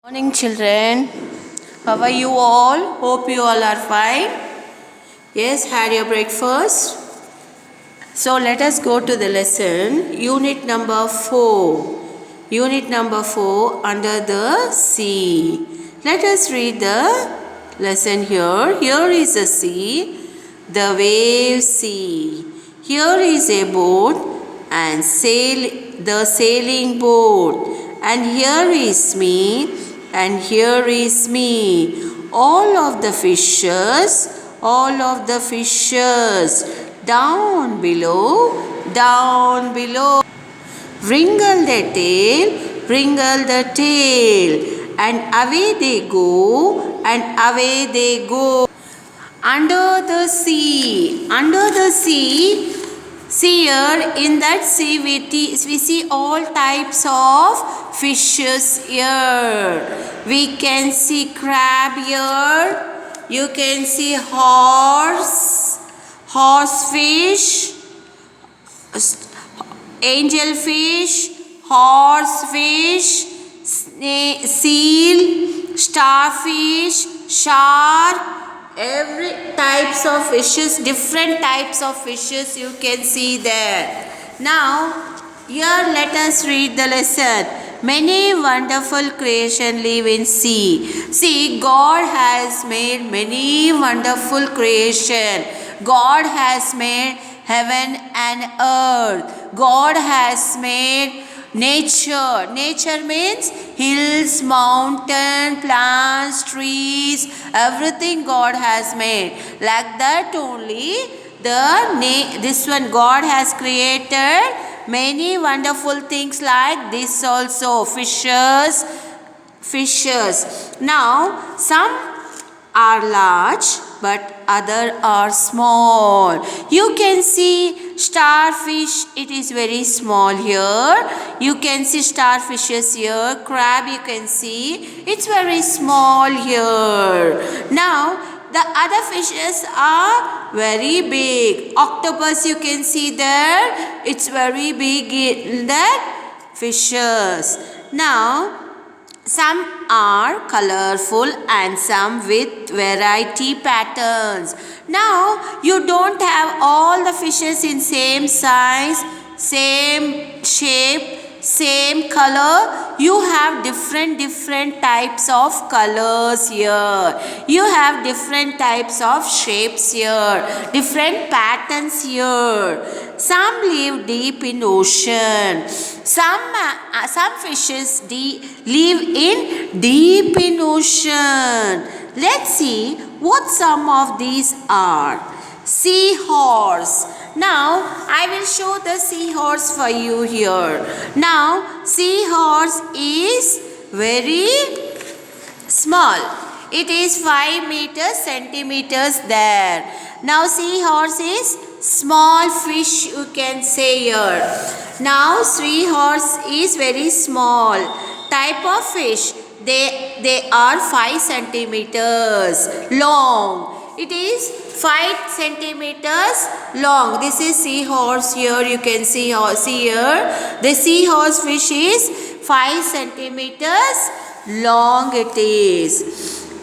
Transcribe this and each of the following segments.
Morning, children. How are you all? Hope you all are fine. Yes, had your breakfast. So let us go to the lesson. Unit number 4. Unit number 4, Under the Sea. Let us read the lesson here. Here is the sea, the waves sea. Here is a boat and the sailing boat. And here is me, and here is me. All of the fishes, down below. Wringle the tail, and away they go, Under the sea, see here, in that sea we see all types of fishes here. We can see crab here. You can see horsefish, angelfish, horsefish, seal, starfish, shark, every types of fishes, different types of fishes you can see there. Now, here let us read the lesson. Many wonderful creation live in sea. See, God has made many wonderful creation. God has made heaven and earth. God has made nature. Nature means hills, mountain, plants, trees, everything God has made. Like that only this one God has created many wonderful things like this also. Fishes. Now some are large but other are small. You can see starfish, it is very small here. You can see starfishes here. Crab you can see, it's very small here. Now the other fishes are very big. Octopus you can see there, it's very big in that fishes. Now some are colorful and some with variety patterns. Now you don't have all the fishes in same size, same shape, same color. You have different types of colors here. You have different types of shapes here, different patterns here. Some live deep in ocean. Some fishes live deep in ocean. Let's see what some of these are. Seahorse. Now I will show the seahorse for you here. Now seahorse is very small. It is 5 centimeters there. Now seahorse is small fish you can say here. Now seahorse is very small type of fish. They are 5 centimeters long. It is 5 centimeters long. This is seahorse here. You can see here. The seahorse fish is 5 centimeters long it is.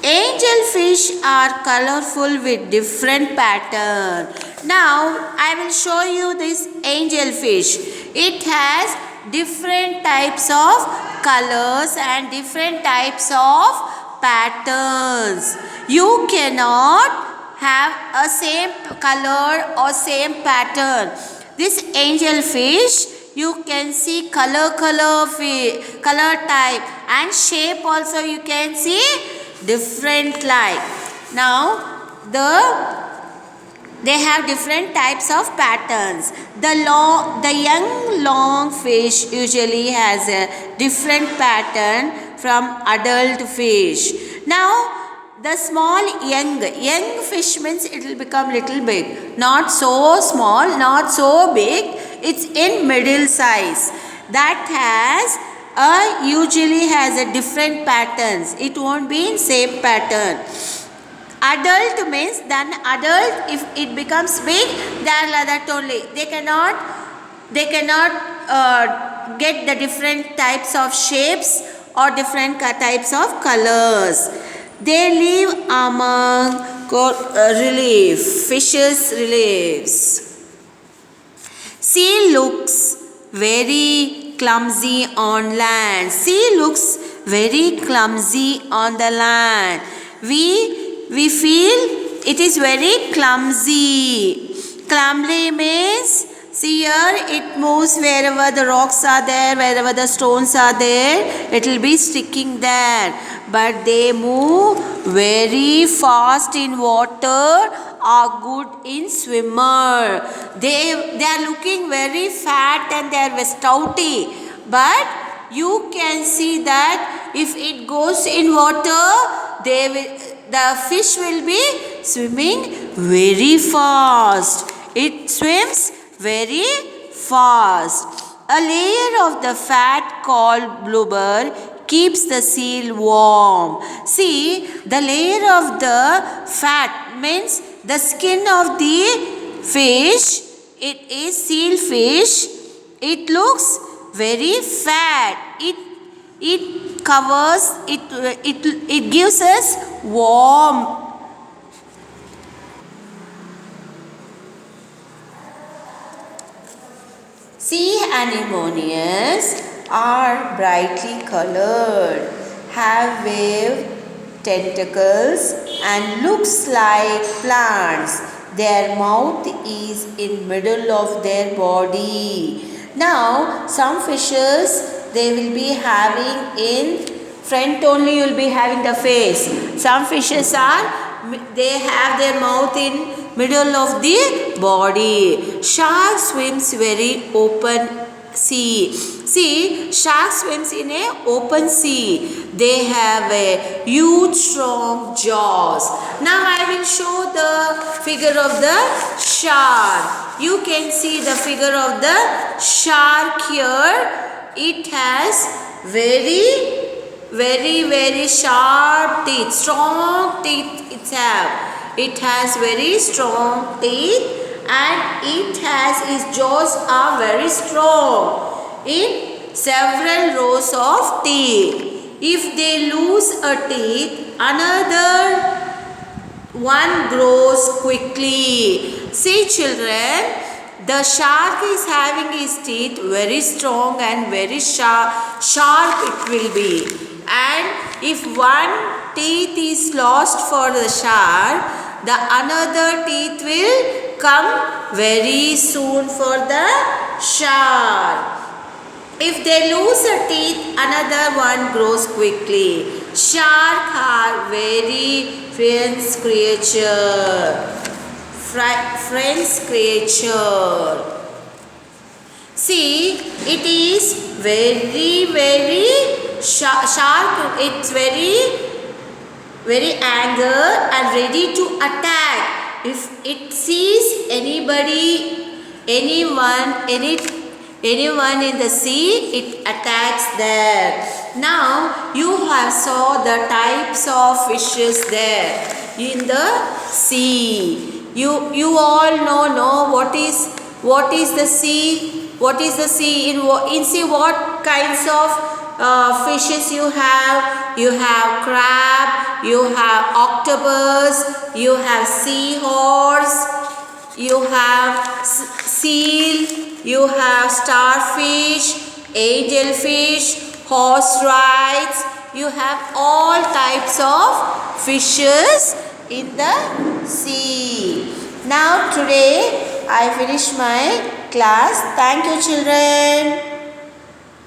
Angelfish are colorful with different pattern. Now I will show you this angelfish. It has different types of colors and different types of patterns. You cannot have a same color or same pattern. This angelfish, you can see color type, and shape also you can see different like. Now they have different types of patterns. The young long fish usually has a different pattern from adult fish. Now the small young fish means it will become little big. Not so small, not so big. It's in middle size. That usually has a different patterns. It won't be in same pattern. Adult means then adult, if it becomes big, they are like that only. They cannot get the different types of shapes or different types of colors. They live among fishes reliefs. Sea looks very clumsy on land. Sea looks very clumsy on the land. We feel it is very clumsy. Clumsy means, see here, it moves wherever the rocks are there, wherever the stones are there, it will be sticking there. But they move very fast in water, are good in swimmer. They are looking very fat and they are stouty. But you can see that if it goes in water, the fish will be swimming very fast. It swims very fast. A layer of the fat called blubber keeps the seal warm. See, the layer of the fat means the skin of the fish. It is seal fish. It looks very fat. It covers, it gives us warm. Sea anemones are brightly colored, have waved tentacles and looks like plants. Their mouth is in middle of their body. Now some fishes, they will be having in front only, you will be having the face. Some fishes they have their mouth in middle of the body. Shark swims very open sea. See, shark swims in a open sea. They have a huge strong jaws. Now I will show the figure of the shark. You can see the figure of the shark here. It has very sharp teeth, strong teeth it has very strong teeth and its jaws are very strong in several rows of teeth. If they lose a teeth, another one grows quickly. See children, the shark is having his teeth very strong and very sharp it will be. And if one teeth is lost for the shark, the another teeth will come very soon for the shark. If they lose a teeth, another one grows quickly. Shark are very fierce creature. See, it is very sharp. It's very anger and ready to attack. If it sees anyone in the sea, it attacks there. Now you have saw the types of fishes there in the sea. You all know what is the sea. What is the sea? In sea, what kinds of fishes you have? You have crab, you have octopus, you have seahorse, you have seal, you have starfish, angelfish, horse rides. You have all types of fishes in the sea. Now today I finish my class. Thank you children.